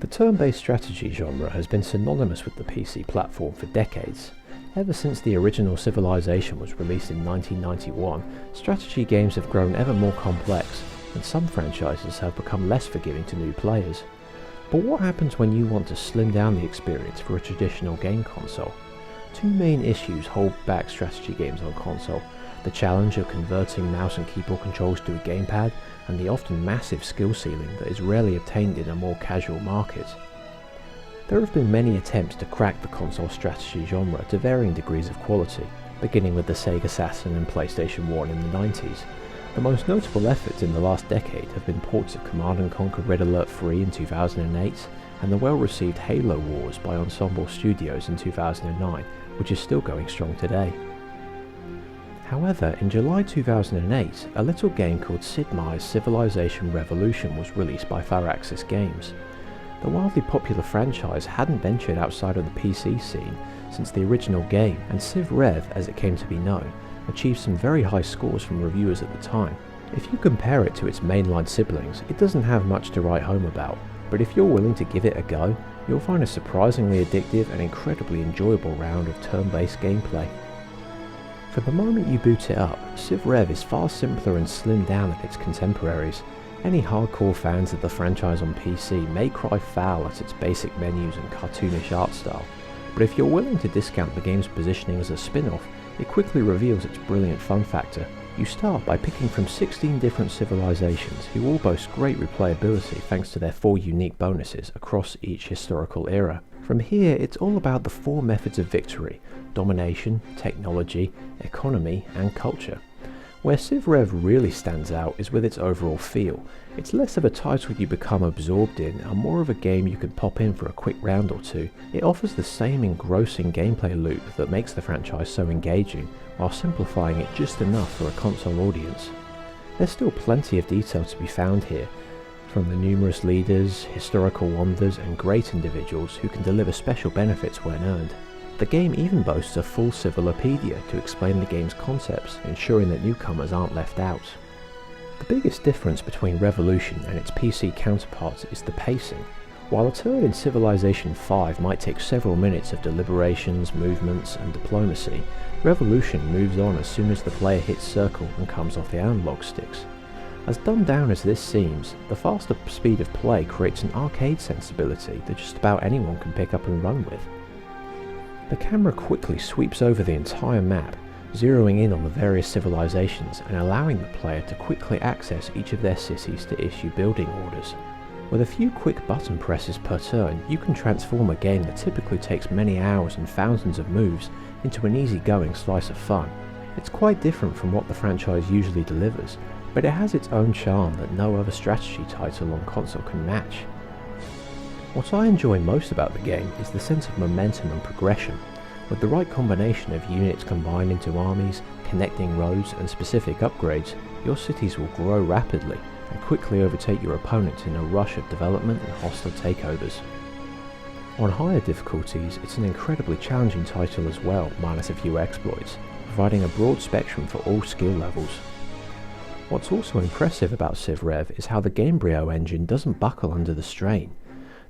The turn-based strategy genre has been synonymous with the PC platform for decades. Ever since the original Civilization was released in 1991, strategy games have grown ever more complex, and some franchises have become less forgiving to new players. But what happens when you want to slim down the experience for a traditional game console? Two main issues hold back strategy games on console: the challenge of converting mouse and keyboard controls to a gamepad, and the often massive skill ceiling that is rarely obtained in a more casual market. There have been many attempts to crack the console strategy genre to varying degrees of quality, beginning with the Sega Saturn and PlayStation 1 in the 90s. The most notable efforts in the last decade have been ports of Command & Conquer Red Alert 3 in 2008, and the well-received Halo Wars by Ensemble Studios in 2009, which is still going strong today. However, in July 2008, a little game called Sid Meier's Civilization Revolution was released by Fireaxis Games. The wildly popular franchise hadn't ventured outside of the PC scene since the original game, and Civ Rev, as it came to be known, achieved some very high scores from reviewers at the time. If you compare it to its mainline siblings, it doesn't have much to write home about, but if you're willing to give it a go, you'll find a surprisingly addictive and incredibly enjoyable round of turn-based gameplay. From the moment you boot it up, Civ Rev is far simpler and slimmed down than its contemporaries. Any hardcore fans of the franchise on PC may cry foul at its basic menus and cartoonish art style, but if you're willing to discount the game's positioning as a spin-off, it quickly reveals its brilliant fun factor. You start by picking from 16 different civilizations who all boast great replayability thanks to their 4 unique bonuses across each historical era. From here, it's all about the 4 methods of victory: domination, technology, economy, and culture. Where Civ Rev really stands out is with its overall feel. It's less of a title you become absorbed in and more of a game you can pop in for a quick round or two. It offers the same engrossing gameplay loop that makes the franchise so engaging, while simplifying it just enough for a console audience. There's still plenty of detail to be found here, from the numerous leaders, historical wonders, and great individuals who can deliver special benefits when earned. The game even boasts a full Civilopedia to explain the game's concepts, ensuring that newcomers aren't left out. The biggest difference between Revolution and its PC counterparts is the pacing. While a turn in Civilization 5 might take several minutes of deliberations, movements, and diplomacy, Revolution moves on as soon as the player hits circle and comes off the analog sticks. As dumbed down as this seems, the faster speed of play creates an arcade sensibility that just about anyone can pick up and run with. The camera quickly sweeps over the entire map, zeroing in on the various civilizations and allowing the player to quickly access each of their cities to issue building orders. With a few quick button presses per turn, you can transform a game that typically takes many hours and thousands of moves into an easygoing slice of fun. It's quite different from what the franchise usually delivers, but it has its own charm that no other strategy title on console can match. What I enjoy most about the game is the sense of momentum and progression. With the right combination of units combined into armies, connecting roads, and specific upgrades, your cities will grow rapidly and quickly overtake your opponents in a rush of development and hostile takeovers. On higher difficulties, it's an incredibly challenging title as well, minus a few exploits, providing a broad spectrum for all skill levels. What's also impressive about Civ Rev is how the Gamebryo engine doesn't buckle under the strain.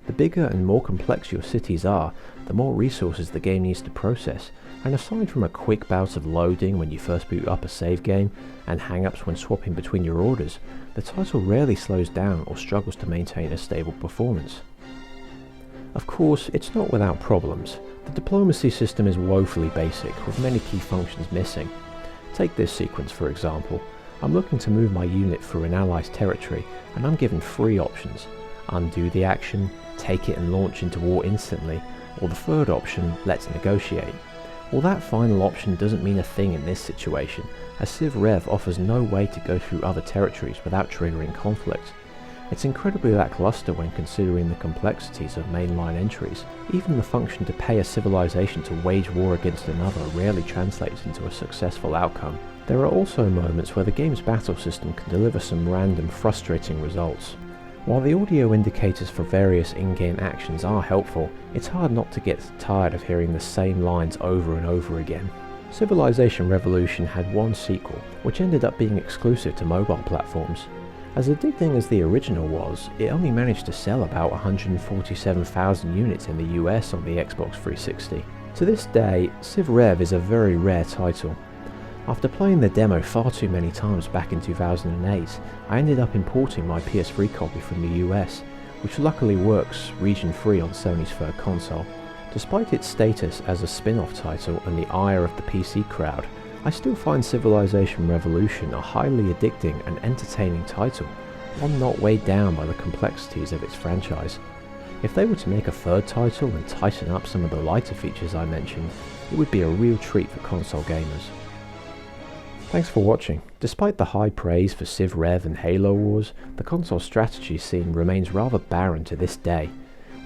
The bigger and more complex your cities are, the more resources the game needs to process, and aside from a quick bout of loading when you first boot up a save game, and hang-ups when swapping between your orders, the title rarely slows down or struggles to maintain a stable performance. Of course, it's not without problems. The diplomacy system is woefully basic, with many key functions missing. Take this sequence for example. I'm looking to move my unit through an ally's territory, and I'm given 3 options: undo the action, take it and launch into war instantly, or the third option, let's negotiate. Well, that final option doesn't mean a thing in this situation, as Civ Rev offers no way to go through other territories without triggering conflict. It's incredibly lackluster when considering the complexities of mainline entries. Even the function to pay a civilization to wage war against another rarely translates into a successful outcome. There are also moments where the game's battle system can deliver some random, frustrating results. While the audio indicators for various in-game actions are helpful, it's hard not to get tired of hearing the same lines over and over again. Civilization Revolution had one sequel, which ended up being exclusive to mobile platforms. As addicting as the original was, it only managed to sell about 147,000 units in the US on the Xbox 360. To this day, Civ Rev is a very rare title. After playing the demo far too many times back in 2008, I ended up importing my PS3 copy from the US, which luckily works region-free on Sony's third console. Despite its status as a spin-off title and the ire of the PC crowd, I still find Civilization Revolution a highly addicting and entertaining title, one not weighed down by the complexities of its franchise. If they were to make a third title and tighten up some of the lighter features I mentioned, it would be a real treat for console gamers. Thanks for watching. Despite the high praise for Civ Rev and Halo Wars, the console strategy scene remains rather barren to this day.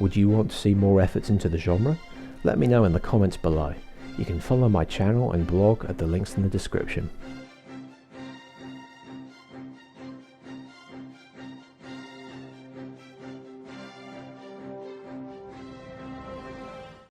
Would you want to see more efforts into the genre? Let me know in the comments below. You can follow my channel and blog at the links in the description.